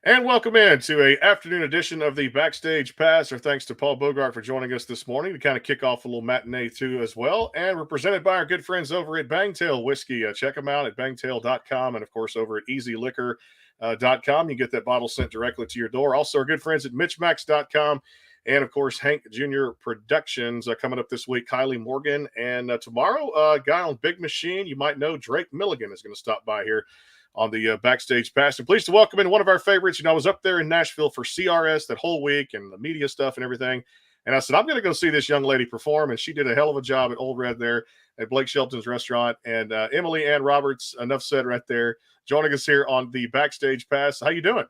And welcome in to a afternoon edition of the Backstage Pass. Our thanks to Paul Bogart for joining us this morning to kind of kick off a little matinee too as well. And we're presented by our good friends over at Bangtail Whiskey. Check them out at bangtail.com and of course over at easyliquor.com. You get that bottle sent directly to your door. Also our good friends at MitchMacs.com. And of course, Hank Jr. Productions coming up this week. Kylie Morgan. And tomorrow, a guy on Big Machine, you might know, Drake Milligan, is going to stop by here on the Backstage Pass. And pleased to welcome in one of our favorites. I was up there in Nashville for CRS that whole week and the media stuff and everything. And I said, I'm going to go see this young lady perform. And she did a hell of a job at Old Red there at Blake Shelton's restaurant. And Emily Ann Roberts, enough said right there, joining us here on the Backstage Pass. How you doing?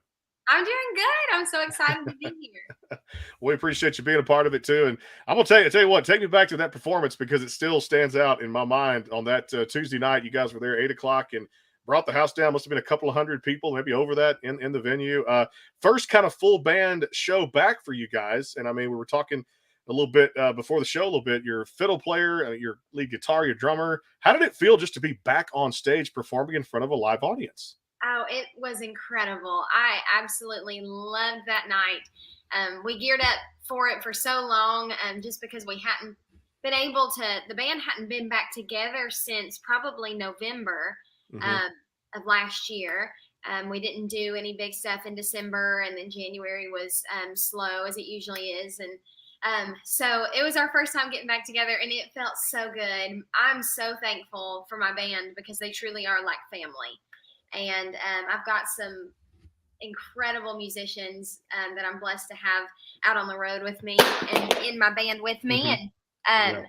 I'm doing good. I'm so excited to be here. We appreciate you being a part of it too. And I'm gonna tell you what, take me back to that performance because it still stands out in my mind. On that Tuesday night, you guys were there 8 o'clock and brought the house down. Must have been a couple of hundred people, maybe over that in the venue. First kind of full band show back for you guys. And I mean, we were talking a little bit before the show, a little bit. Your fiddle player, your lead guitar, your drummer. How did it feel just to be back on stage performing in front of a live audience? Oh, it was incredible. I absolutely loved that night. We geared up for it for so long, just because we hadn't been able to, the band hadn't been back together since probably November of last year. We didn't do any big stuff in December, and then January was slow as it usually is. And so it was our first time getting back together, and it felt so good. I'm so thankful for my band because they truly are like family. And I've got some incredible musicians that I'm blessed to have out on the road with me and in my band with me. And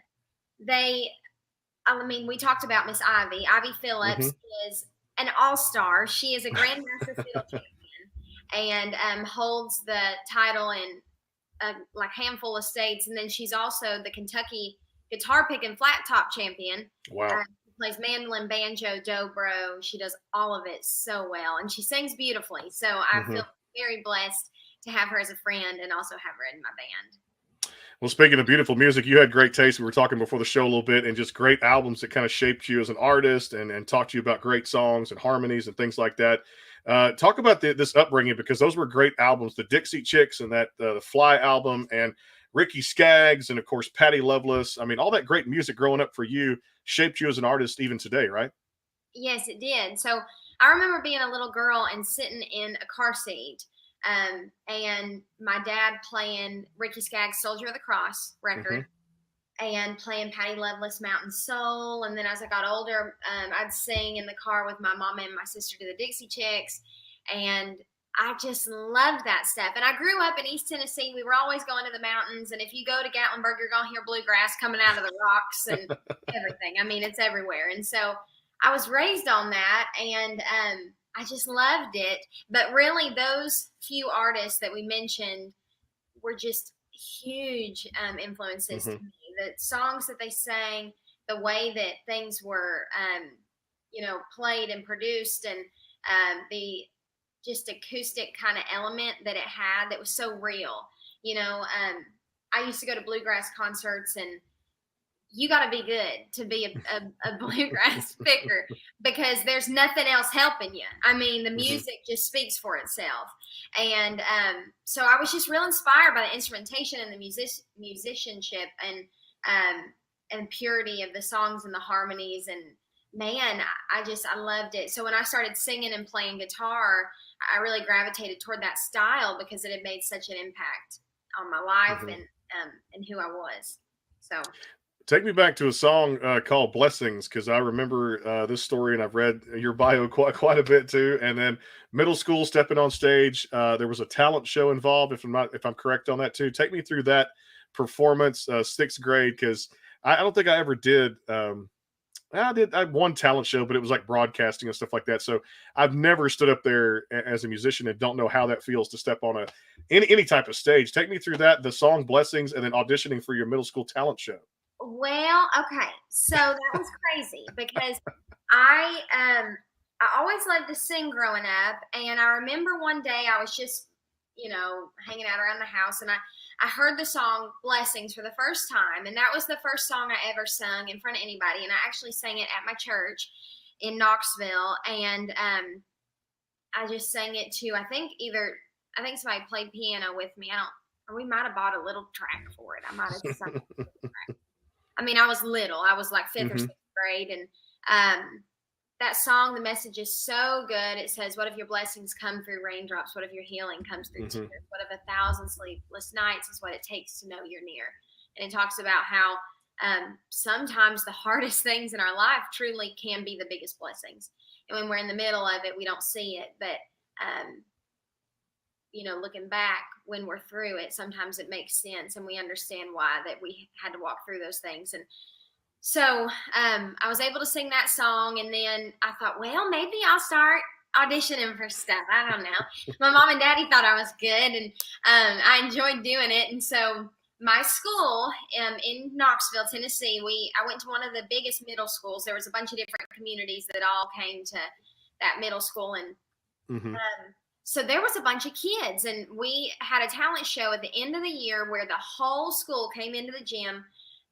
we talked about Miss Ivy. Ivy Phillips is an all-star. She is a Grandmaster Fiddle champion and holds the title in like handful of states. And then she's also the Kentucky guitar pick and flat top champion. Wow. Plays mandolin, banjo, dobro. She does all of it so well, and she sings beautifully. So I feel very blessed to have her as a friend and also have her in my band. Well, speaking of beautiful music, you had great taste. We were talking before the show a little bit, and just great albums that kind of shaped you as an artist and talked to you about great songs and harmonies and things like that. Talk about this upbringing, because those were great albums. The Dixie Chicks and that the Fly album and Ricky Skaggs and, of course, Patty Loveless. I mean, all that great music growing up for you shaped you as an artist even today, right? Yes, it did. So I remember being a little girl and sitting in a car seat and my dad playing Ricky Skaggs' Soldier of the Cross record and playing Patty Loveless Mountain Soul. And then as I got older, I'd sing in the car with my mom and my sister to the Dixie Chicks. And I just loved that stuff. And I grew up in East Tennessee. We were always going to the mountains. And if you go to Gatlinburg, you're going to hear bluegrass coming out of the rocks and everything. I mean, it's everywhere. And so I was raised on that, and I just loved it. But really, those few artists that we mentioned were just huge influences to me. The songs that they sang, the way that things were, played and produced, and the just acoustic kind of element that it had that was so real. I used to go to bluegrass concerts, and you got to be good to be a bluegrass picker because there's nothing else helping you. I mean, the music just speaks for itself. And so I was just real inspired by the instrumentation and the musicianship and purity of the songs and the harmonies. And man, I loved it. So when I started singing and playing guitar, I really gravitated toward that style because it had made such an impact on my life and who I was. So take me back to a song called Blessings, because I remember this story, and I've read your bio quite a bit too. And then middle school, stepping on stage, there was a talent show involved, if I'm correct on that too. Take me through that performance, sixth grade, because I don't think I ever did. I had one talent show, but it was like broadcasting and stuff like that. So I've never stood up there as a musician and don't know how that feels to step on any type of stage. Take me through that, the song Blessings, and then auditioning for your middle school talent show. Well, okay. So that was crazy because I always loved to sing growing up. And I remember one day I was just, hanging out around the house, and I heard the song Blessings for the first time. And that was the first song I ever sung in front of anybody. And I actually sang it at my church in Knoxville. And I just sang it to, I think somebody played piano with me. Or we might have bought a little track for it. I might have sung it. I mean, I was little. I was like 5th or 6th grade. And that song, the message is so good. It says, what if your blessings come through raindrops? What if your healing comes through tears? What if 1,000 sleepless nights is what it takes to know you're near? And it talks about how sometimes the hardest things in our life truly can be the biggest blessings. And when we're in the middle of it, we don't see it. But, looking back when we're through it, sometimes it makes sense and we understand why that we had to walk through those things. And so I was able to sing that song, and then I thought, well, maybe I'll start auditioning for stuff. I don't know. My mom and daddy thought I was good, and I enjoyed doing it. And so my school in Knoxville, Tennessee, I went to one of the biggest middle schools. There was a bunch of different communities that all came to that middle school, and so there was a bunch of kids, and we had a talent show at the end of the year where the whole school came into the gym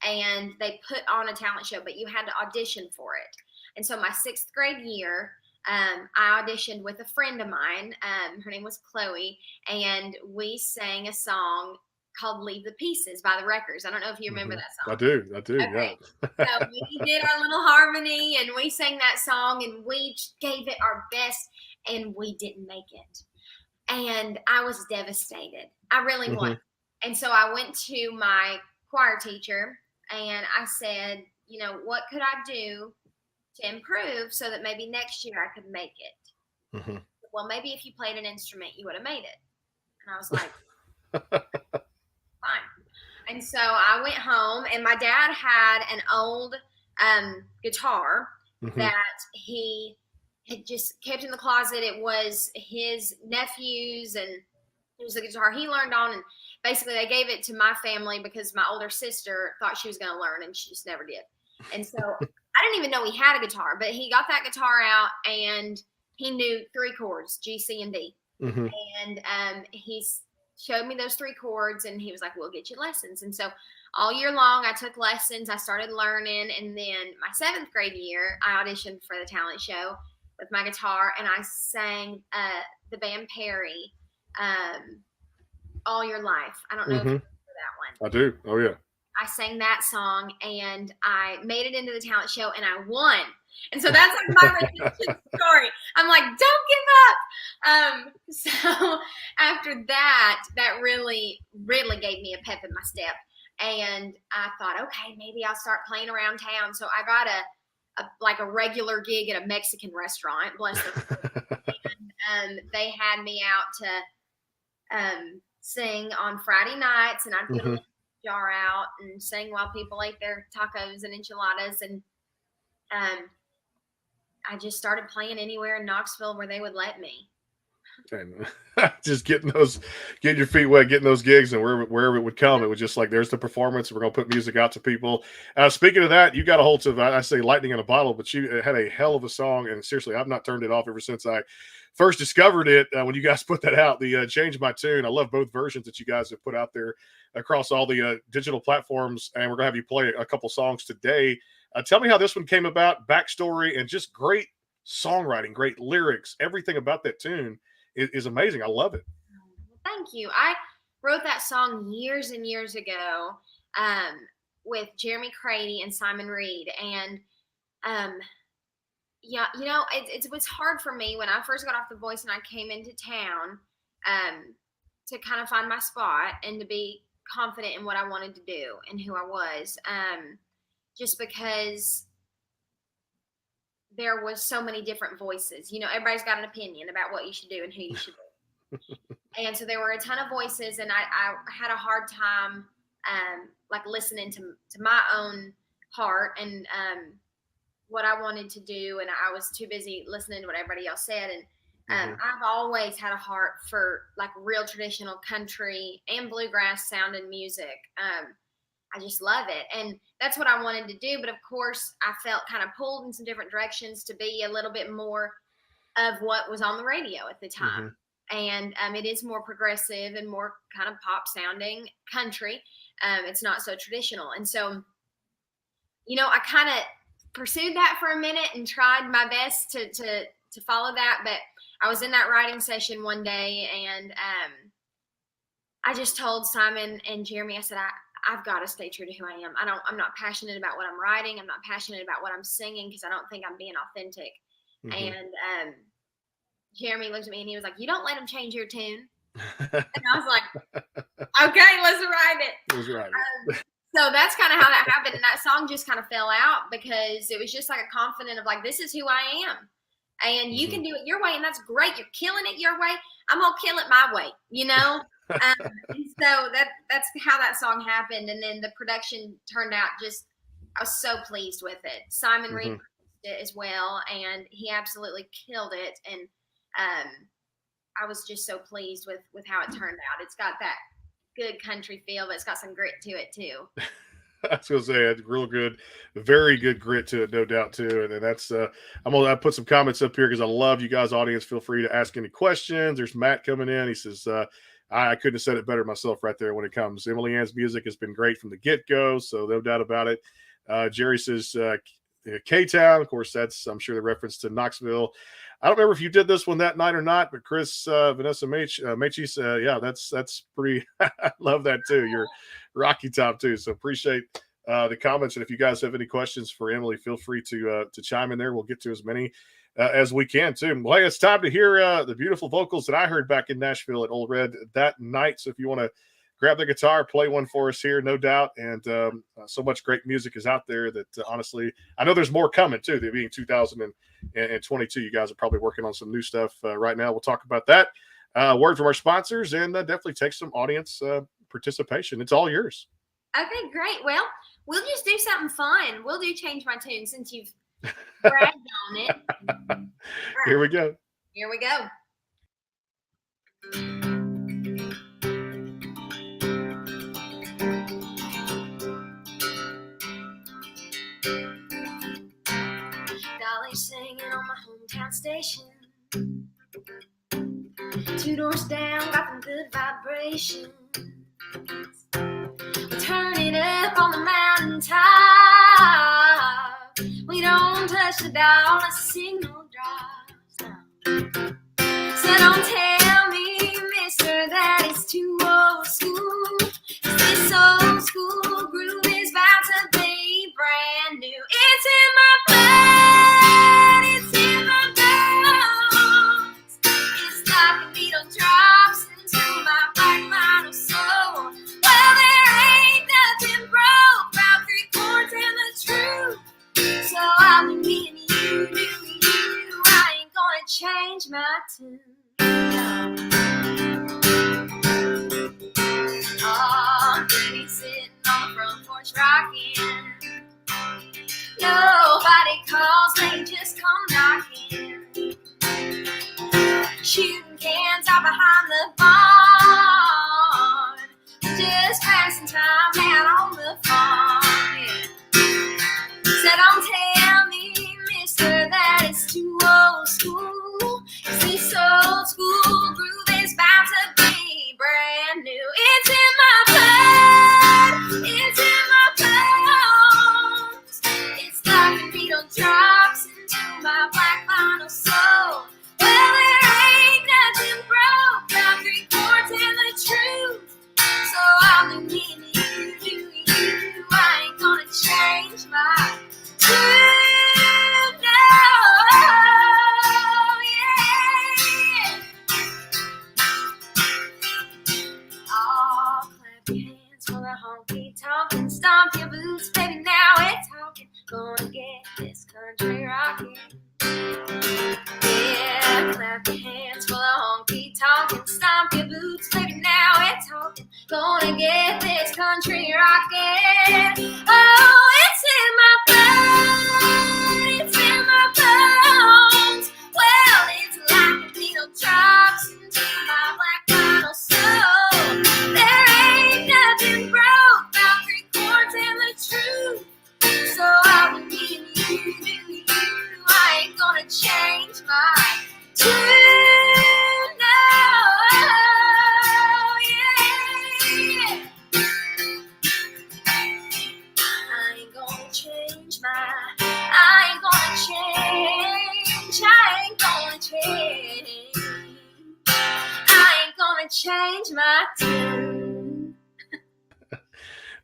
and they put on a talent show, but you had to audition for it. And so my 6th grade year, I auditioned with a friend of mine. Her name was Chloe, and we sang a song called Leave the Pieces by the Wreckers. I don't know if you remember that song. I do, okay. Yeah. So we did our little harmony, and we sang that song, and we gave it our best, and we didn't make it. And I was devastated. I really was. And so I went to my choir teacher, and I said, what could I do to improve so that maybe next year I could make it? Well, maybe if you played an instrument, you would have made it. And I was like, fine. And so I went home, and my dad had an old guitar that he had just kept in the closet. It was his nephew's, and it was the guitar he learned on. And basically they gave it to my family because my older sister thought she was going to learn, and she just never did. And so I didn't even know he had a guitar, but he got that guitar out, and he knew 3 chords, G, C, and D. And he showed me those 3 chords, and he was like, we'll get you lessons. And so all year long I took lessons. I started learning. And then my 7th grade year, I auditioned for the talent show with my guitar, and I sang the band Perry, All Your Life. I don't know if you remember that one. I do. Oh, yeah. I sang that song, and I made it into the talent show, and I won. And so that's like my redemption story. I'm like, don't give up. So after that really, really gave me a pep in my step. And I thought, okay, maybe I'll start playing around town. So I got a regular gig at a Mexican restaurant, bless them. And they had me out to sing on Friday nights, and I'd put a jar out and sing while people ate their tacos and enchiladas. And I just started playing anywhere in Knoxville where they would let me. And just getting your feet wet, getting those gigs, and wherever it would come, it was just like, there's the performance. We're going to put music out to people. Speaking of that, you got a hold of, I say lightning in a bottle, but you had a hell of a song. And seriously, I've not turned it off ever since I first discovered it. When you guys put that out, the Change My Tune. I love both versions that you guys have put out there across all the digital platforms. And we're going to have you play a couple songs today. Tell me how this one came about, backstory, and just great songwriting, great lyrics. Everything about that tune is amazing. I love it. Thank you. I wrote that song years and years ago with Jeremy Crady and Simon Reed. And it was hard for me when I first got off The Voice and I came into town to kind of find my spot and to be confident in what I wanted to do and who I was. Just because there was so many different voices. Everybody's got an opinion about what you should do and who you should be. And so there were a ton of voices, and I had a hard time listening to my own heart and what I wanted to do, and I was too busy listening to what everybody else said. And I've always had a heart for real traditional country and bluegrass sounding music. I just love it. And that's what I wanted to do. But of course, I felt kind of pulled in some different directions to be a little bit more of what was on the radio at the time. And it is more progressive and more kind of pop sounding country. It's not so traditional. And so, I kind of pursued that for a minute and tried my best to follow that. But I was in that writing session one day, and I just told Simon and Jeremy, I said, I've got to stay true to who I am. I'm not passionate about what I'm writing. I'm not passionate about what I'm singing because I don't think I'm being authentic. Mm-hmm. And Jeremy looked at me and he was like, you don't let them change your tune. And I was like, okay, let's write it. Let's write it. So that's kind of how that happened. And that song just kind of fell out because it was just like a confident of like, this is who I am. And you mm-hmm. can do it your way. And that's great. You're killing it your way. I'm going to kill it my way, you know? So that's how that song happened. And then the production turned out I was so pleased with it. Simon mm-hmm. Reed it as well. And he absolutely killed it. And I was just so pleased with how it turned out. It's got that good country feel, but it's got some grit to it too. I was gonna say it's real good, very good grit to it, no doubt too. And that's I put some comments up here because I love you guys, audience. Feel free to ask any questions. There's Matt coming in. He says I couldn't have said it better myself right there when it comes. Emily Ann's music has been great from the get go, so no doubt about it. Jerry says K-Town, of course. That's I'm sure the reference to Knoxville. I don't remember if you did this one that night or not, but Chris, Vanessa Meche, yeah, that's pretty. I love that too. You're Rocky Top too, so appreciate the comments. And if you guys have any questions for Emily, feel free to chime in there. We'll get to as many as we can too. Well, hey, it's time to hear the beautiful vocals that I heard back in Nashville at Old Red that night. So if you want to grab the guitar, play one for us here, no doubt. And so much great music is out there that honestly, I know there's more coming too. There being 2022, you guys are probably working on some new stuff right now. We'll talk about that. Word from our sponsors, and definitely take some audience participation. It's all yours. Okay, great. Well, we'll just do something fun. We'll do Change My Tune since you've bragged on it. Right. Here we go. Here we go. Singing on my hometown station. 2 doors down, got some good vibrations. We turn it up on the mountaintop. We don't touch the dial, the signal drops. So don't tell me, mister, that it's too old school. 'Cause this old school groove is about to be brand new. It's in my blood, it's in my bones. It's like a needle drops into my black vinyl soul. Well, there ain't nothing broke about 3 chords and the truth. So I'll do me and you, do you. I ain't gonna change my tune. Oh, baby sitting on the front porch rocking. Nobody calls, they just come knocking. Shooting cans out behind the barn. Just passing time out on the farm. Yeah. So don't tell me, mister, that it's too old school. 'Cause this old school groove is about to be brand new. It's in my blood, it's in my bones. It's like a needle drops into my black vinyl soul. Well, there ain't nothing broke about 3 chords and the truth. So I'll do me and you, do you. I ain't gonna change my tune. Talking, stomp your boots, baby, now it's talking. Gonna get this country rocking. Yeah, clap your hands for the honky talking. Stomp your boots, baby, now it's talking. Gonna get this country rocking. Oh, it's in my blood, it's in my bones. Well, it's like a needle drops into my black vinyl soul. There ain't nothing broke about 3 chords and the truth. So I'll be me and you, do you. I ain't gonna change my tune. No, yeah. I ain't want to change my tune.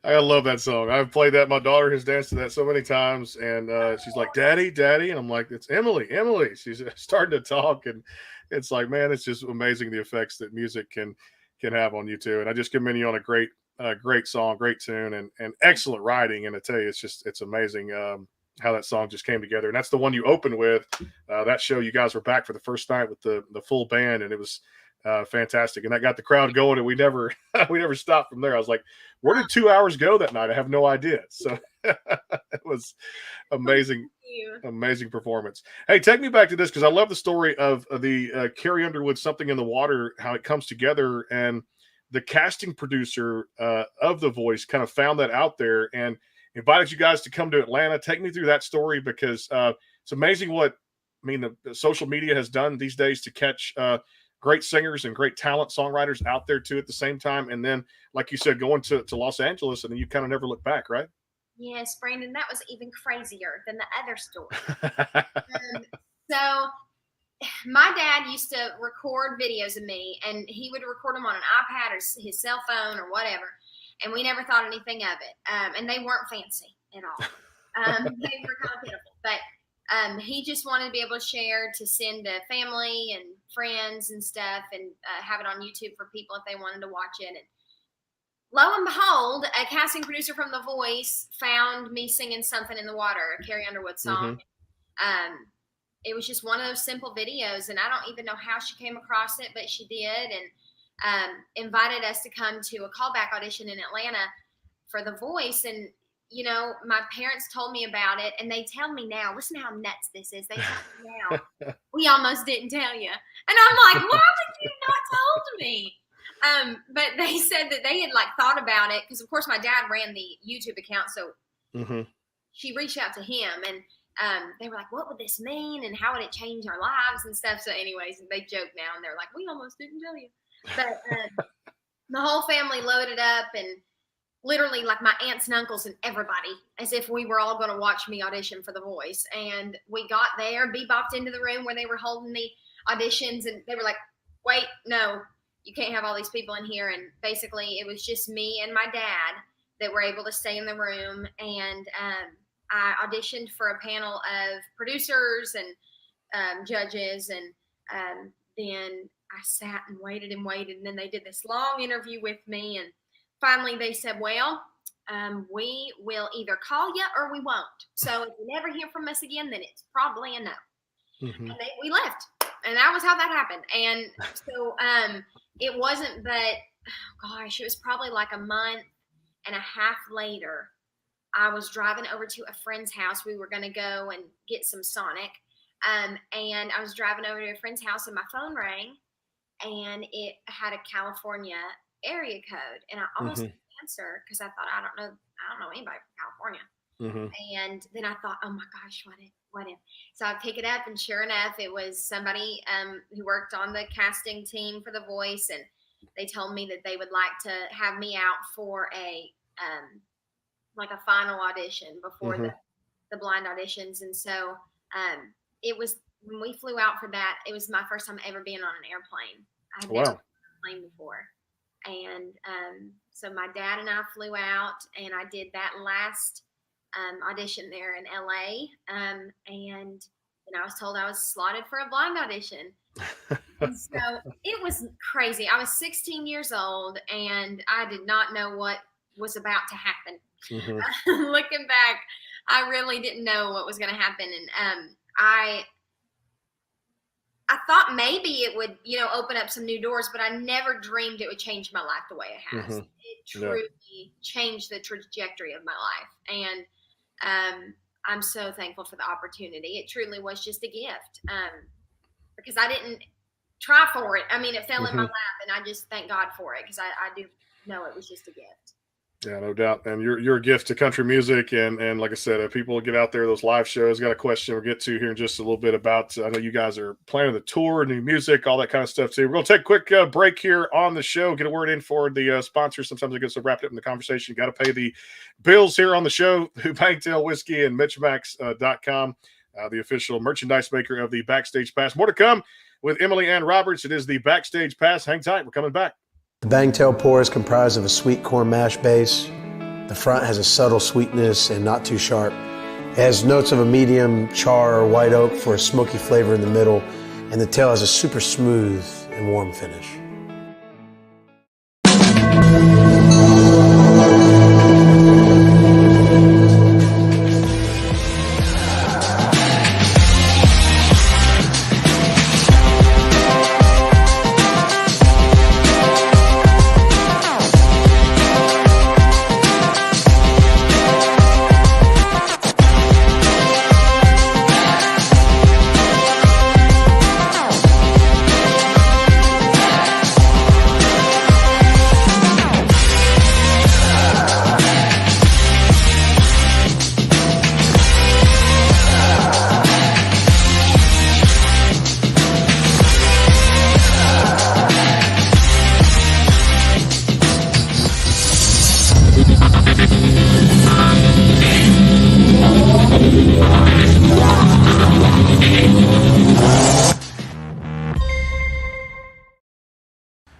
I love that song. I've played that. My daughter has danced to that so many times, and she's like, "Daddy, Daddy," and I'm like, "It's Emily, Emily." She's starting to talk, and it's like, man, it's just amazing the effects that music can have on you too. And I just commend you on a great song, great tune, and excellent writing. And I tell you, it's amazing how that song just came together. And that's the one you opened with. That show, you guys were back for the first night with the full band, and it was fantastic, and that got the crowd going, and we never we never stopped from there. I was like, where did 2 hours go that night? I have no idea. So it was amazing, amazing performance. Hey, take me back to this, because I love the story of the Carrie Underwood Something in the Water, how it comes together, and the casting producer of The Voice kind of found that out there and invited you guys to come to Atlanta. Take me through that story, because it's amazing what the social media has done these days to catch great singers and great talent songwriters out there too at the same time. And then, like you said, going to Los Angeles, and then you kind of never look back, right? Yes, Brandon, that was even crazier than the other story. So my dad used to record videos of me, and he would record them on an iPad or his cell phone or whatever. And we never thought anything of it. And they weren't fancy at all. They were kind of pitiful, but he just wanted to be able to share, to send to family and friends and stuff, and have it on YouTube for people if they wanted to watch it. And lo and behold, a casting producer from The Voice found me singing Something in the Water, a Carrie Underwood song. Mm-hmm. It was just one of those simple videos, and I don't even know how she came across it, but she did, and invited us to come to a callback audition in Atlanta for The Voice. And my parents told me about it, and they tell me now, listen to how nuts this is. They tell me now, we almost didn't tell you. And I'm like, why would you not told me? But they said that they had thought about it, because of course my dad ran the YouTube account. So she reached out to him, and they were like, what would this mean? And how would it change our lives and stuff? So anyways, they joke now, and they're like, we almost didn't tell you. But the whole family loaded up, and literally my aunts and uncles and everybody, as if we were all going to watch me audition for The Voice. And we got there, bebopped into the room where they were holding the auditions, and they were like, wait, no, you can't have all these people in here. And basically it was just me and my dad that were able to stay in the room. And I auditioned for a panel of producers and judges. And then I sat and waited, and then they did this long interview with me. And finally, they said, well, we will either call you or we won't. So if you never hear from us again, then it's probably a no. Mm-hmm. And we left. And that was how that happened. And so it wasn't but, it was probably a month and a half later, I was driving over to a friend's house. We were going to go and get some Sonic. And I was driving over to a friend's house, and my phone rang, and it had a California area code, and I almost didn't answer, because I thought, I don't know anybody from California. And then I thought, oh my gosh, what if? So I pick it up, and sure enough, it was somebody who worked on the casting team for The Voice, and they told me that they would like to have me out for a final audition before the blind auditions. And so it was, when we flew out for that, it was my first time ever being on an airplane. I had never been on an airplane before. And so my dad and I flew out, and I did that last audition there in LA. And I was told I was slotted for a blind audition. So it was crazy. I was 16 years old, and I did not know what was about to happen. Looking back, I really didn't know what was going to happen. And I thought maybe it would, open up some new doors, but I never dreamed it would change my life the way it has. It truly changed the trajectory of my life. And I'm so thankful for the opportunity. It truly was just a gift, because I didn't try for it. It fell in my lap, and I just thank God for it, because I do know it was just a gift. Yeah, no doubt. And you're a gift to country music. And like I said, people get out there, those live shows. Got a question we'll get to here in just a little bit about, I know you guys are planning the tour, new music, all that kind of stuff too. We're going to take a quick break here on the show, get a word in for the sponsors. Sometimes it gets so wrapped up in the conversation. Got to pay the bills here on the show through Bangtail Whiskey and MitchMacs.com, the official merchandise maker of the Backstage Pass. More to come. with Emily Ann Roberts. It is the Backstage Pass. Hang tight. We're coming back. The Bangtail pour is comprised of a sweet corn mash base. The front has a subtle sweetness and not too sharp. It has notes of a medium char or white oak for a smoky flavor in the middle, and the tail has a super smooth and warm finish.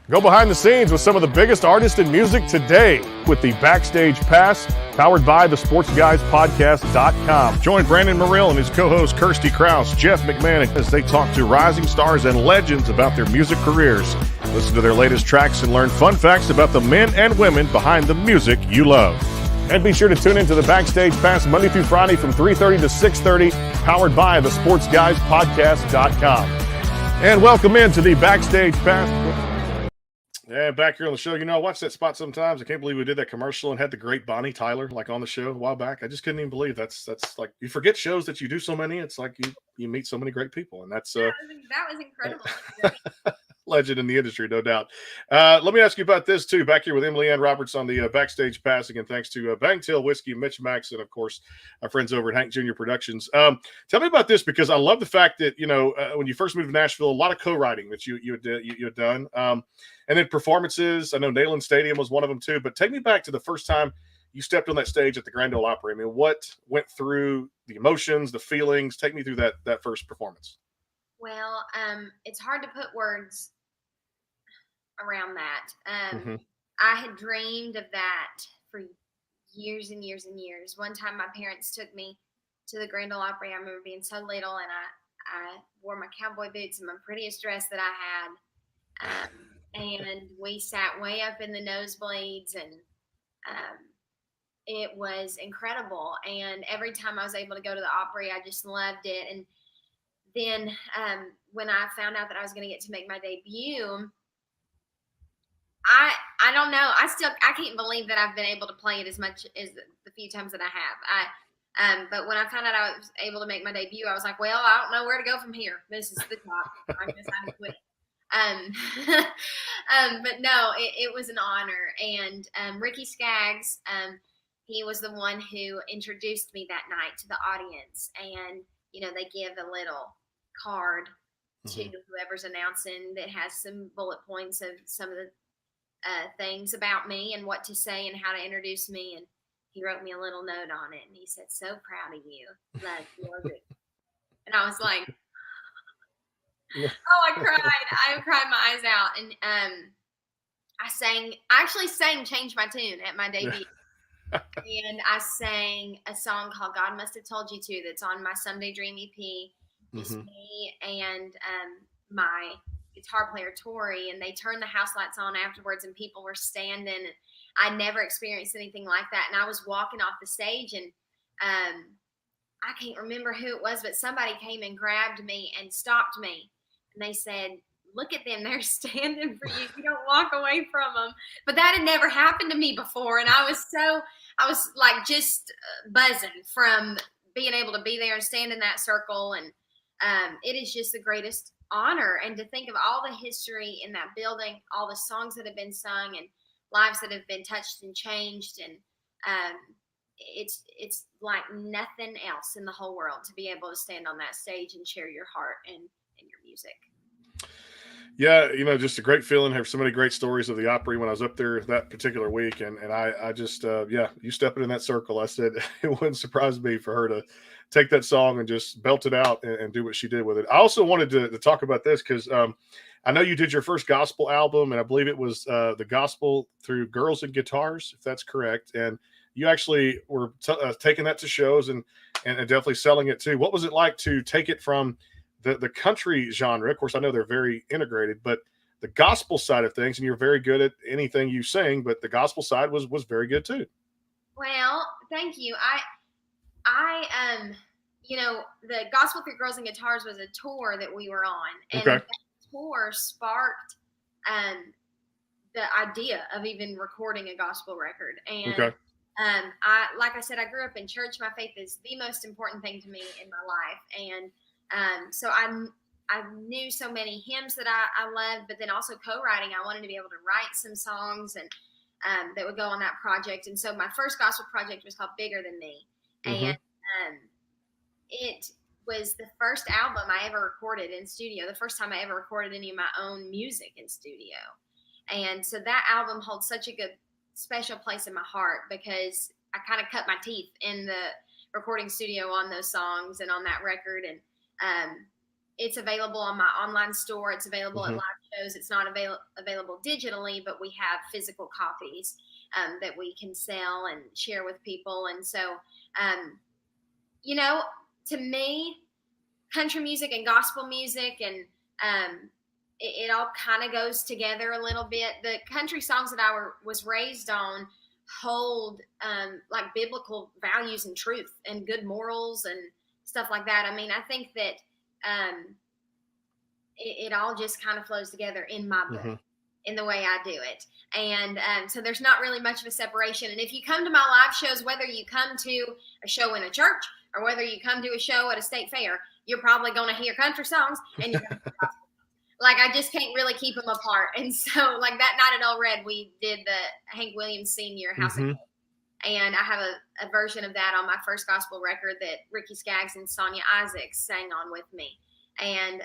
Go behind the scenes with some of the biggest artists in music today with the Backstage Pass, powered by the SportsGuysPodcast.com. Join Brandon Morrill and his co-host Kirsty Krause, Jeff McMahon, as they talk to rising stars and legends about their music careers. Listen to their latest tracks and learn fun facts about the men and women behind the music you love. And be sure to tune into the Backstage Pass Monday through Friday from 3:30 to 6:30, powered by the SportsGuysPodcast.com. And welcome into the Backstage Pass. And back here on the show, I watch that spot sometimes. I can't believe we did that commercial and had the great Bonnie Tyler on the show a while back. I just couldn't even believe that's like, you forget shows that you do so many. It's like you meet so many great people, and that's that was incredible. legend in the industry, no doubt. Let me ask you about this too. Back here with Emily Ann Roberts on the Backstage Pass. Again, thanks to Bangtail Whiskey, MitchMacs, and of course our friends over at Hank Jr. Productions. Tell me about this, because I love the fact that when you first moved to Nashville, a lot of co-writing that you had done, and then performances. I know Neyland Stadium was one of them too. But take me back to the first time you stepped on that stage at the Grand Ole Opry. I mean, what went through the emotions, the feelings? Take me through that first performance. Well, it's hard to put words around that. I had dreamed of that for years and years and years. One time my parents took me to the Grand Ole Opry. I remember being so little, and I wore my cowboy boots and my prettiest dress that I had. And we sat way up in the nosebleeds, and it was incredible. And every time I was able to go to the Opry, I just loved it. And then when I found out that I was going to get to make my debut, I don't know. I can't believe that I've been able to play it as much as the few times that I have. But when I found out I was able to make my debut, I was like, well, I don't know where to go from here. This is the top. I guess I'm quit. But no, it was an honor. And Ricky Skaggs, he was the one who introduced me that night to the audience. And, they give a little card to whoever's announcing that has some bullet points of some of the things about me and what to say and how to introduce me. And he wrote me a little note on it, and he said, "So proud of you. Love you." And I was like, oh, I cried my eyes out. And I actually sang Change My Tune at my debut. And I sang a song called God Must Have Told You To, that's on my Someday Dream EP. It's me and my guitar player, Tori, and they turned the house lights on afterwards, and people were standing. And I never experienced anything like that. And I was walking off the stage, and I can't remember who it was, but somebody came and grabbed me and stopped me. And they said, "Look at them. They're standing for you. You don't walk away from them." But that had never happened to me before. And I was like just buzzing from being able to be there and stand in that circle. And it is just the greatest honor. And to think of all the history in that building, all the songs that have been sung and lives that have been touched and changed. And it's like nothing else in the whole world to be able to stand on that stage and share your heart and your music. Yeah, just a great feeling. Have so many great stories of the Opry when I was up there that particular week, and I just you stepping in that circle. I said it wouldn't surprise me for her take that song and just belt it out and do what she did with it. I also wanted to talk about this because I know you did your first gospel album, and I believe it was the gospel through Girls and Guitars, if that's correct. And you actually were taking that to shows and definitely selling it too. What was it like to take it from the country genre? Of course, I know they're very integrated, but the gospel side of things, and you're very good at anything you sing, but the gospel side was very good too. Well, thank you. You know, the Gospel Through Girls and Guitars was a tour that we were on, and Okay. that tour sparked the idea of even recording a gospel record. And Okay. like I said, I grew up in church. My faith is the most important thing to me in my life, and so I knew so many hymns that I loved, but then also co-writing. I wanted to be able to write some songs and that would go on that project. And so my first gospel project was called Bigger Than Me. And it was the first album I ever recorded in studio, the first time I ever recorded any of my own music in studio. And so that album holds such a good, special place in my heart because I kind of cut my teeth in the recording studio on those songs and on that record. And it's available on my online store. It's available at live shows. It's not available digitally, but we have physical copies that we can sell and share with people. And so, you know, to me, country music and gospel music and it all kind of goes together a little bit. The country songs that I was raised on hold like biblical values and truth and good morals and stuff like that. I mean, I think that it all just kind of flows together in my book, in the way I do it. And so there's not really much of a separation. And if you come to my live shows, whether you come to a show in a church or whether you come to a show at a state fair, you're probably going to hear country songs and you're gonna like, I just can't really keep them apart. And so like that night at All Red, we did the Hank Williams Sr. House of Hope. And I have a version of that on my first gospel record that Ricky Skaggs and Sonia Isaacs sang on with me. And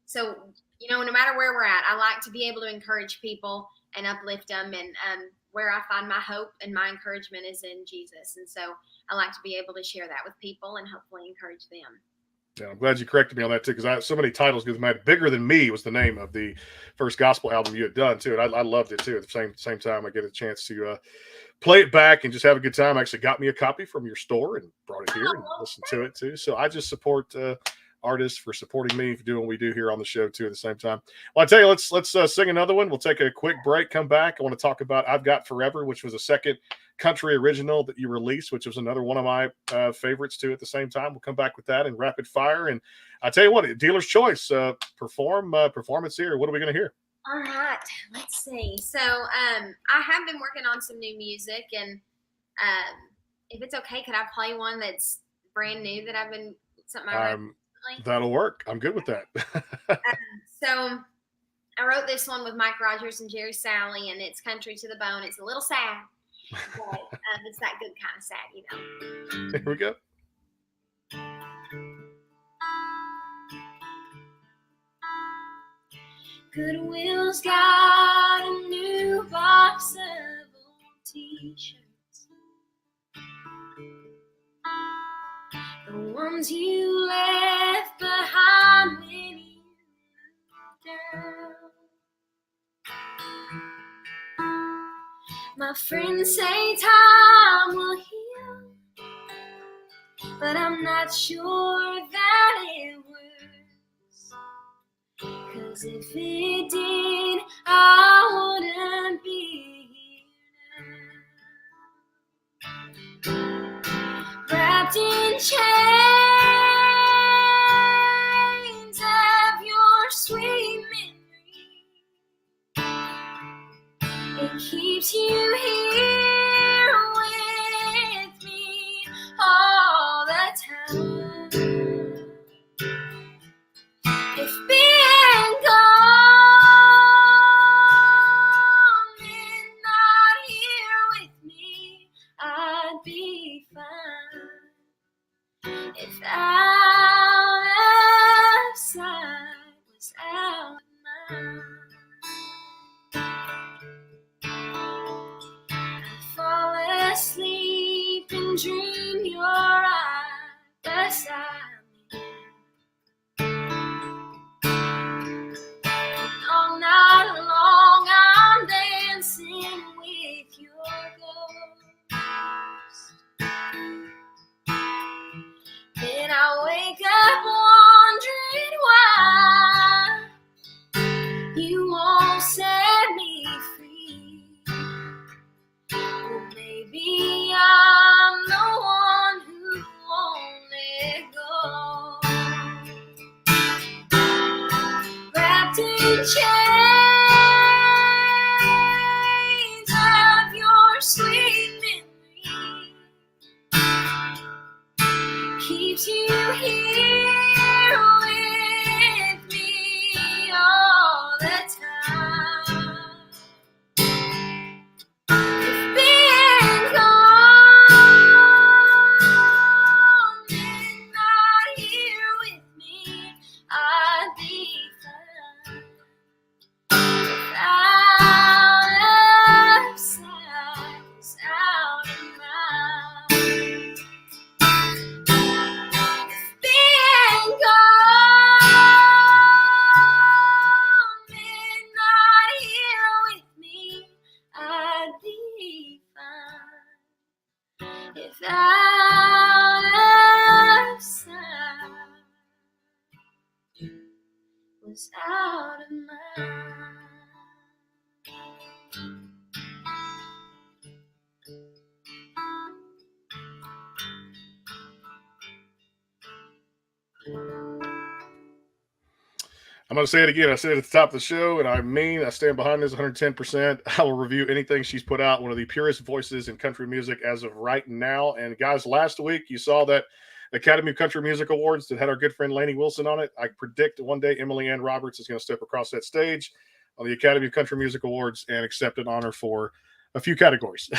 so, you know, no matter where we're at, I like to be able to encourage people and uplift them. And where I find my hope and my encouragement is in Jesus. And so I like to be able to share that with people and hopefully encourage them. Yeah, I'm glad you corrected me on that too, because I have so many titles. Because my Bigger Than Me was the name of the first gospel album you had done too, and I loved it too. At the same time, I get a chance to play it back and just have a good time. I actually got me a copy from your store and brought it here and listened to it too. So I just support artists for supporting me, for doing what we do here on the show too at the same time. Well, I tell you, let's sing another one. We'll take a quick break, come back. I want to talk about I've Got Forever, which was a second country original that you released, which was another one of my favorites too at the same time. We'll come back with that in rapid fire. And I tell you what, Dealer's Choice performance here. What are we going to hear? All right, let's see. So I have been working on some new music, and if it's okay, could I play one that's brand new that I've been something I wrote recently? That'll work. I'm good with that. So I wrote this one with Mike Rogers and Jerry Salley, and it's country to the bone. It's a little sad, but it's that good kind of sad, you know. Here we go. Goodwill's got a new box of old t-shirts, the ones you left behind when you moved down. My friends say time will heal, but I'm not sure that it works. 'Cause if it did, I wouldn't be here now. Wrapped in chains of your sweet memory, it keeps you here with me all the time. If being gone and not here with me, I'd be fine. If out of sight was out of mind, I I'm going to say it again. I said it at the top of the show, and I stand behind this 110%. I will review anything she's put out. One of the purest voices in country music as of right now. And guys, last week you saw that Academy of Country Music Awards that had our good friend Lainey Wilson on it. I predict one day Emily Ann Roberts is going to step across that stage on the Academy of Country Music Awards and accept an honor for a few categories.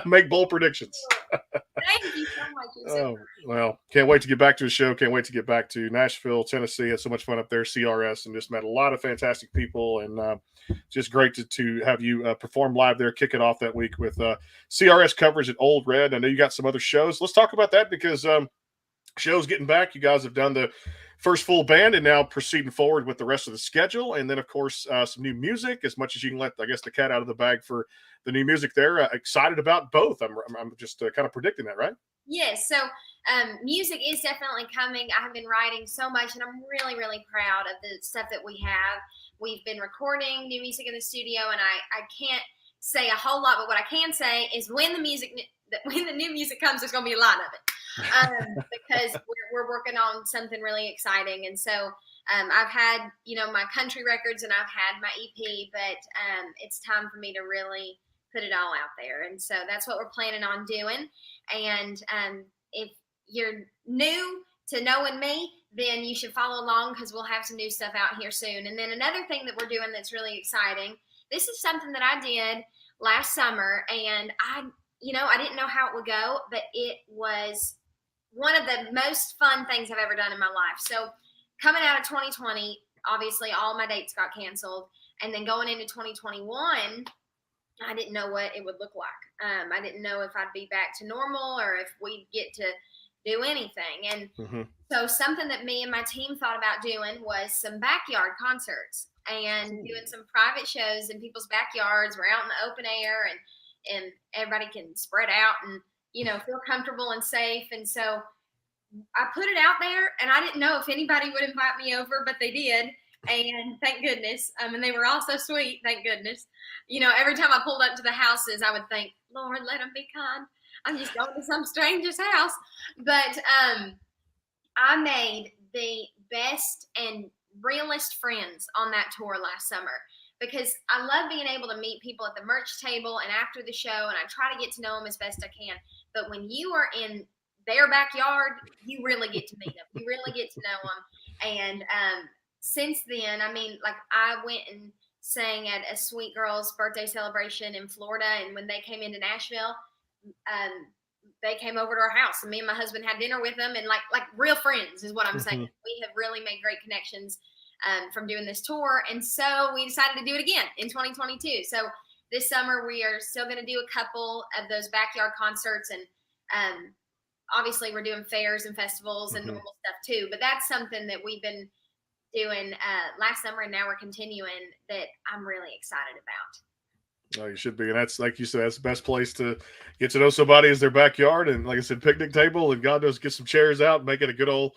Make bold predictions. Thank you so much. Oh, well, can't wait to get back to the show. Can't wait to get back to Nashville, Tennessee. Had so much fun up there, CRS, and just met a lot of fantastic people. And just great to have you perform live there, kick it off that week with CRS coverage at Old Red. I know you got some other shows. Let's talk about that because show's getting back. You guys have done the first full band and now proceeding forward with the rest of the schedule. And then, of course, some new music, as much as you can let, I guess, the cat out of the bag for the new music there. Excited about both. I'm just kind of predicting that, right? Yes. So music is definitely coming. I have been writing so much, and I'm really, really proud of the stuff that we have. We've been recording new music in the studio, and I can't say a whole lot, but what I can say is when the new music comes, there's going to be a lot of it. Because we're working on something really exciting. And so I've had, my country records and I've had my EP, but it's time for me to really put it all out there. And so that's what we're planning on doing. And if you're new to knowing me, then you should follow along because we'll have some new stuff out here soon. And then another thing that we're doing that's really exciting, this is something that I did last summer, and I didn't know how it would go, but it was one of the most fun things I've ever done in my life. So coming out of 2020, obviously all my dates got canceled. And then going into 2021, I didn't know what it would look like. I didn't know if I'd be back to normal or if we'd get to do anything. And so something that me and my team thought about doing was some backyard concerts and doing some private shows in people's backyards. We're out in the open air and everybody can spread out and feel comfortable and safe. And so I put it out there, and I didn't know if anybody would invite me over, but they did. And thank goodness. And they were all so sweet. Thank goodness. Every time I pulled up to the houses, I would think, Lord, let them be kind. I'm just going to some stranger's house. But I made the best and realest friends on that tour last summer. Because I love being able to meet people at the merch table and after the show, and I try to get to know them as best I can. But when you are in their backyard, you really get to meet them. You really get to know them. And since then, I went and sang at a sweet girl's birthday celebration in Florida, and when they came into Nashville, they came over to our house, and me and my husband had dinner with them, and like real friends is what I'm saying. We have really made great connections from doing this tour. And so we decided to do it again in 2022. So this summer we are still going to do a couple of those backyard concerts. And obviously we're doing fairs and festivals and normal stuff too. But that's something that we've been doing last summer, and now we're continuing, that I'm really excited about. Oh, you should be. And that's, like you said, that's the best place to get to know somebody is their backyard. And like I said, picnic table, and God knows, get some chairs out and make it a good old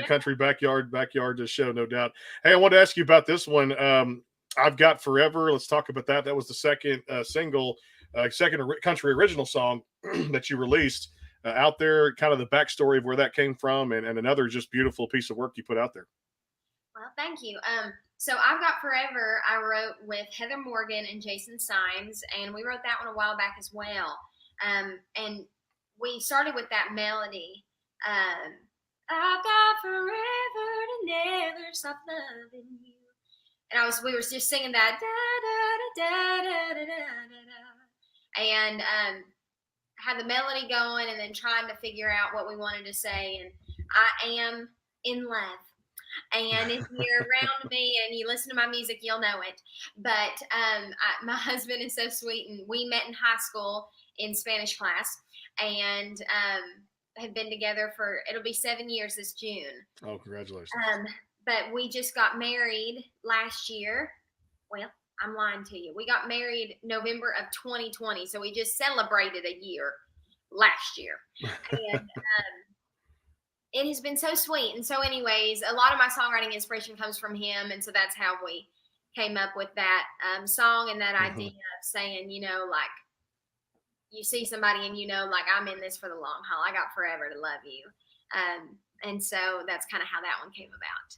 country backyard to show, no doubt. Hey, I want to ask you about this one. I've Got Forever. Let's talk about that. That was the second single, country original song that you released out there, kind of the backstory of where that came from, and another just beautiful piece of work you put out there. Well, thank you. So I've Got Forever, I wrote with Heather Morgan and Jason Symes, and we wrote that one a while back as well. And we started with that melody. I've got forever to never stop loving you. And we were just singing that da da da da da da da, and had the melody going, and then trying to figure out what we wanted to say. And I am in love. And if you're around me and you listen to my music, you'll know it. But my husband is so sweet, and we met in high school in Spanish class, and have been together for, it'll be 7 years this June. Oh, congratulations. But we just got married last year. Well, I'm lying to you. We got married November of 2020. So we just celebrated a year last year. And it has been so sweet. And so anyways, a lot of my songwriting inspiration comes from him. And so that's how we came up with that song and that idea of saying, you see somebody and I'm in this for the long haul. I got forever to love you. And so that's kind of how that one came about.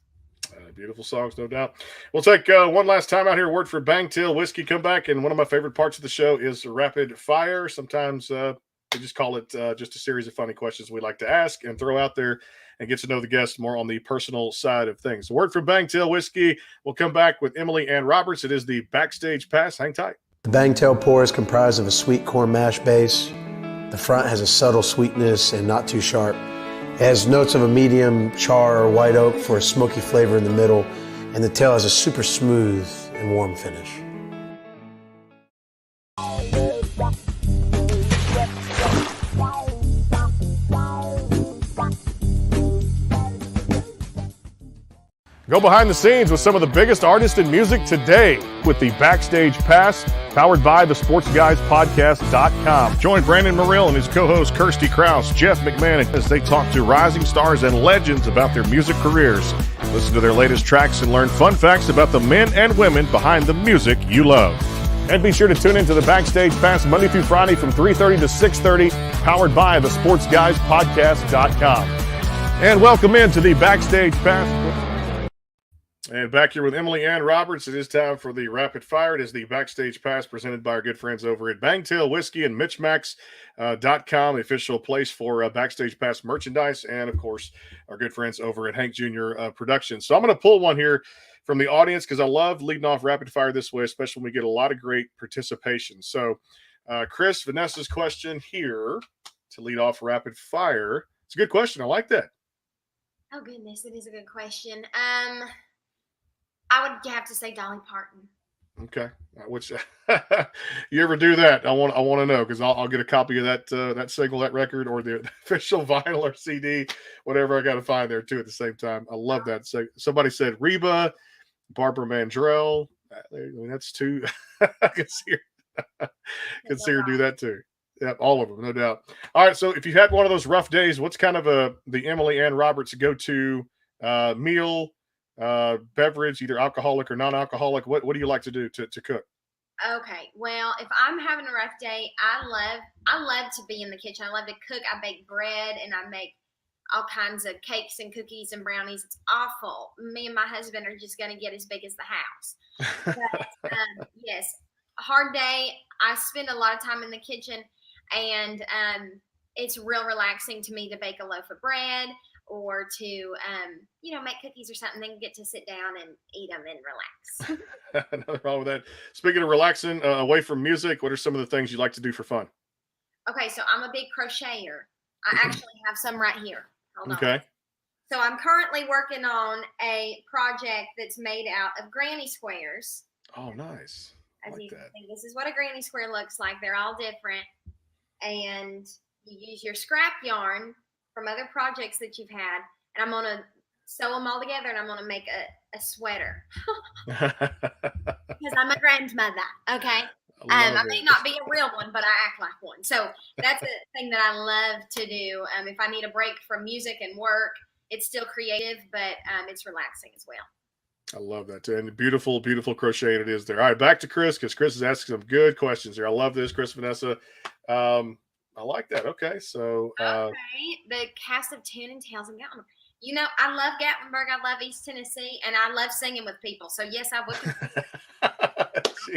Beautiful songs, no doubt. We'll take one last time out here. Word for Bangtail Whiskey. Come back, and one of my favorite parts of the show is rapid fire. Sometimes we just call it just a series of funny questions we like to ask and throw out there and get to know the guest more on the personal side of things. Word for Bangtail Whiskey. We'll come back with Emily Ann Roberts. It is the Backstage Pass. Hang tight. The Bangtail pour is comprised of a sweet corn mash base. The front has a subtle sweetness and not too sharp. It has notes of a medium char or white oak for a smoky flavor in the middle, and the tail has a super smooth and warm finish. Go behind the scenes with some of the biggest artists in music today with the Backstage Pass, powered by the SportsGuysPodcast.com. Join Brandon Morrill and his co-host Kirsty Krause, Jeff McMahon, as they talk to rising stars and legends about their music careers. Listen to their latest tracks and learn fun facts about the men and women behind the music you love. And be sure to tune into the Backstage Pass Monday through Friday from 3:30 to 6:30, powered by the SportsGuysPodcast.com. And welcome into the Backstage Pass. And back here with Emily Ann Roberts, it is time for the rapid fire. It is the Backstage Pass presented by our good friends over at Bangtail Whiskey and MitchMacs.com, the official place for Backstage Pass merchandise, and of course, our good friends over at Hank Jr. Productions. So I'm going to pull one here from the audience because I love leading off rapid fire this way, especially when we get a lot of great participation. So, Chris, Vanessa's question here to lead off rapid fire. It's a good question. I like that. Oh, goodness. It is a good question. I would have to say Dolly Parton. Okay, which you ever do that? I want to know because I'll get a copy of that single, that record, or the official vinyl or CD, whatever I got to find there too at the same time. I love that. So somebody said Reba, Barbara Mandrell. I mean, that's two. I can see her do that too. Yeah, all of them, no doubt. All right, so if you had one of those rough days, what's kind of the Emily Ann Roberts go-to meal? Beverage, either alcoholic or non-alcoholic. What do you like to do to cook? Okay, well, if I'm having a rough day, I love to be in the kitchen. I love to cook. I bake bread and I make all kinds of cakes and cookies and brownies. It's awful. Me and my husband are just going to get as big as the house. But yes, a hard day. I spend a lot of time in the kitchen, and it's real relaxing to me to bake a loaf of bread or to, make cookies or something, then get to sit down and eat them and relax. Nothing wrong with that. Speaking of relaxing, away from music, what are some of the things you like to do for fun? Okay, so I'm a big crocheter. I actually have some right here. Hold on. Okay. So I'm currently working on a project that's made out of granny squares. Oh, nice. As you can see, this is what a granny square looks like. They're all different. And you use your scrap yarn from other projects that you've had, and I'm going to sew them all together, and I'm going to make a sweater. Because I'm a grandmother, okay? I may not be a real one, but I act like one. So that's a thing that I love to do. If I need a break from music and work, it's still creative, but it's relaxing as well. I love that too. And beautiful, beautiful crochet it is there. All right, back to Chris, because Chris is asking some good questions here. I love this, Chris, Vanessa. I like that. Okay, so the cast of Tune and Tales and Gatlinburg. I love Gatlinburg. I love East Tennessee, and I love singing with people. So yes, I would. I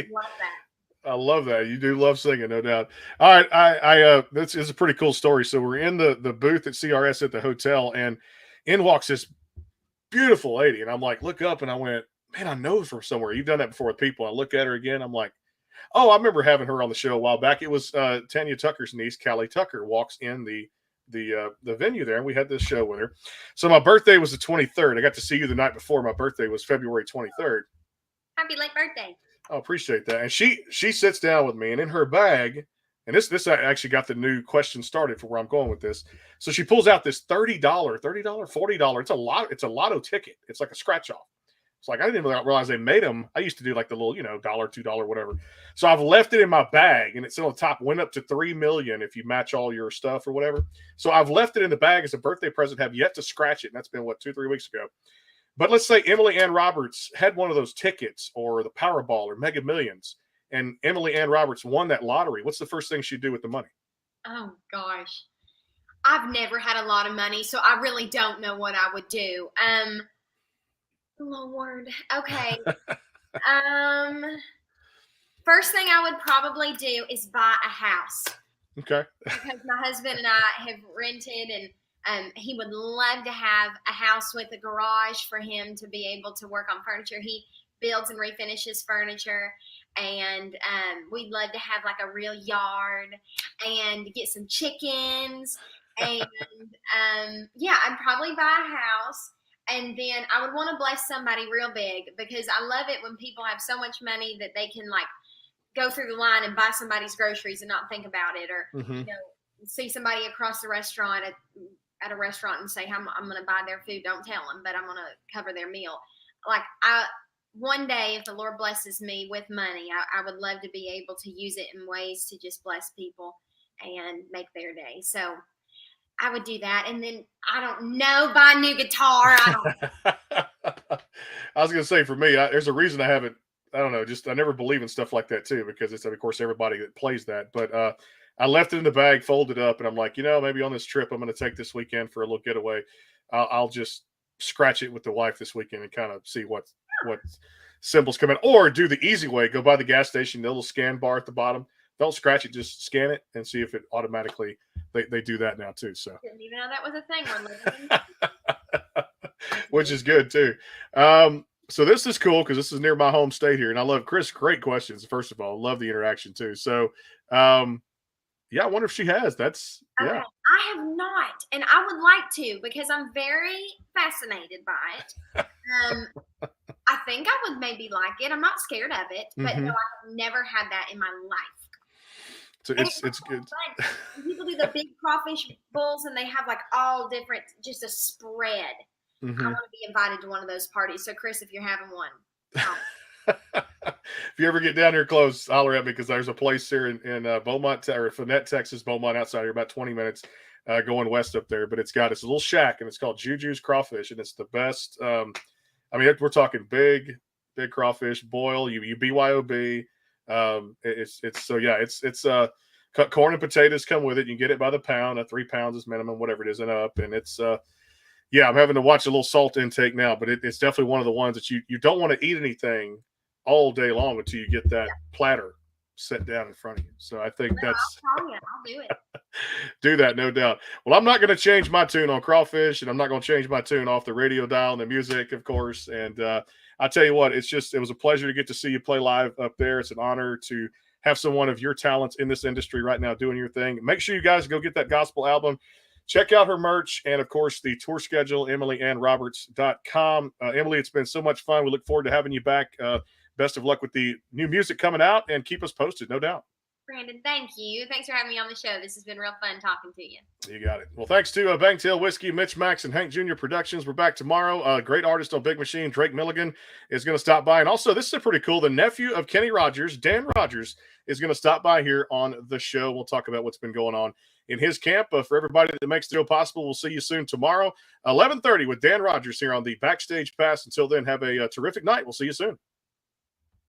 love that. I love that. You do love singing, no doubt. All right, I this is a pretty cool story. So we're in the booth at CRS at the hotel, and in walks this beautiful lady, and I'm like, look up, and I went, man, I know her from somewhere. You've done that before with people. I look at her again. I'm like, oh, I remember having her on the show a while back. It was Tanya Tucker's niece, Callie Tucker, walks in the venue there, and we had this show with her. So my birthday was the 23rd. I got to see you the night before. My birthday was February 23rd. Happy late birthday. Oh, appreciate that. And she sits down with me, and in her bag, and this actually got the new question started for where I'm going with this. So she pulls out this $30, $40. It's a lotto ticket. It's like a scratch off. It's like, I didn't even realize they made them. I used to do like the little, $1, $2, whatever. So I've left it in my bag, and it's on the top, went up to 3 million if you match all your stuff or whatever. So I've left it in the bag as a birthday present, have yet to scratch it. And that's been 2-3 weeks ago. But let's say Emily Ann Roberts had one of those tickets or the Powerball or Mega Millions, and Emily Ann Roberts won that lottery. What's the first thing she'd do with the money? Oh, gosh. I've never had a lot of money, so I really don't know what I would do. Lord. Okay. First thing I would probably do is buy a house. Okay. Because my husband and I have rented, and he would love to have a house with a garage for him to be able to work on furniture. He builds and refinishes furniture, and we'd love to have like a real yard and get some chickens. And yeah, I'd probably buy a house. And then I would want to bless somebody real big, because I love it when people have so much money that they can like go through the line and buy somebody's groceries and not think about it, or see somebody across the restaurant at a restaurant and say, I'm going to buy their food. Don't tell them, but I'm going to cover their meal. Like one day, if the Lord blesses me with money, I would love to be able to use it in ways to just bless people and make their day. So I would do that. And then, I don't know, buy a new guitar. I was going to say, for me, there's a reason I haven't, I don't know, just I never believe in stuff like that too, because it's, of course, everybody that plays that. But I left it in the bag, folded up, and I'm like, maybe on this trip I'm going to take this weekend for a little getaway. I'll just scratch it with the wife this weekend and kind of see what symbols come in. Or do the easy way, go by the gas station, the little scan bar at the bottom. Don't scratch it, just scan it and see if it automatically, they do that now too. So didn't even know that was a thing. We're living which is good too. So this is cool because this is near my home state here, and I love Chris. Great questions. First of all, love the interaction too. So, yeah, I wonder if she has. That's yeah. Okay. I have not, and I would like to, because I'm very fascinated by it. I think I would maybe like it. I'm not scared of it, but no, I've never had that in my life. So it's good. People do the big crawfish bowls, and they have like all different, just a spread. I want to be invited to one of those parties. So, Chris, if you're having one, if you ever get down here close, holler at me, because there's a place here in Beaumont or Fournette, Texas, Beaumont outside here, about 20 minutes going west up there. But it's got this little shack, and it's called Juju's Crawfish, and it's the best. I mean, we're talking big crawfish, boil. You BYOB. It's so yeah. It's corn and potatoes come with it. You can get it by the pound. 3 pounds is minimum, whatever it is, and up. And it's yeah, I'm having to watch a little salt intake now, but it's definitely one of the ones that you don't want to eat anything all day long until you get that platter set down in front of you. So I think that's I'll do it. Do that, no doubt. Well, I'm not going to change my tune on crawfish, and I'm not going to change my tune off the radio dial and the music, of course. And I tell you what, it was a pleasure to get to see you play live up there. It's an honor to have someone of your talents in this industry right now doing your thing. Make sure you guys go get that gospel album. Check out her merch and, of course, the tour schedule, EmilyAnnRoberts.com. Emily, it's been so much fun. We look forward to having you back. Best of luck with the new music coming out, and keep us posted, no doubt. Brandon, thank you. Thanks for having me on the show. This has been real fun talking to you. You got it. Well, thanks to Bangtail Whiskey, MitchMacs and Hank Jr. Productions. We're back tomorrow. Great artist on Big Machine, Drake Milligan, is going to stop by. And also, this is pretty cool. The nephew of Kenny Rogers, Dan Rogers, is going to stop by here on the show. We'll talk about what's been going on in his camp. For everybody that makes the show possible, we'll see you soon tomorrow, 11:30 with Dan Rogers here on the Backstage Pass. Until then, have a terrific night. We'll see you soon.